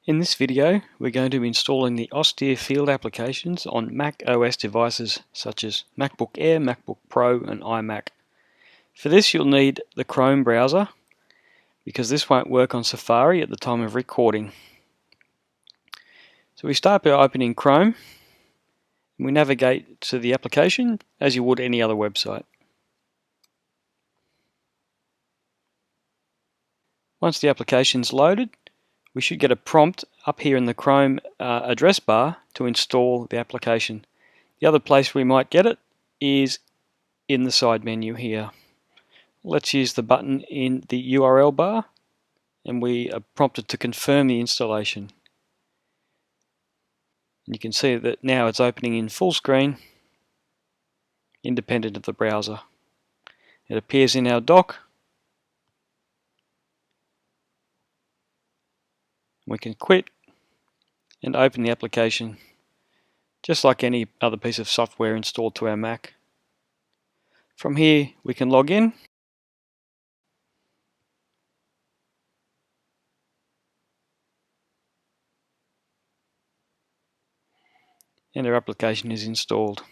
In this video, we're going to be installing the Austere Field Applications on macOS devices such as MacBook Air, MacBook Pro and iMac. For this you'll need the Chrome browser because this won't work on Safari at the time of recording. So we start by opening Chrome and we navigate to the application as you would any other website. Once the application's loaded, we should get a prompt up here in the Chrome address bar to install the application. The other place we might get it is in the side menu here. Let's use the button in the URL bar and we are prompted to confirm the installation. And you can see that now it's opening in full screen, independent of the browser. It appears in our dock. We can quit and open the application just like any other piece of software installed to our Mac. From here we can log in and our application is installed.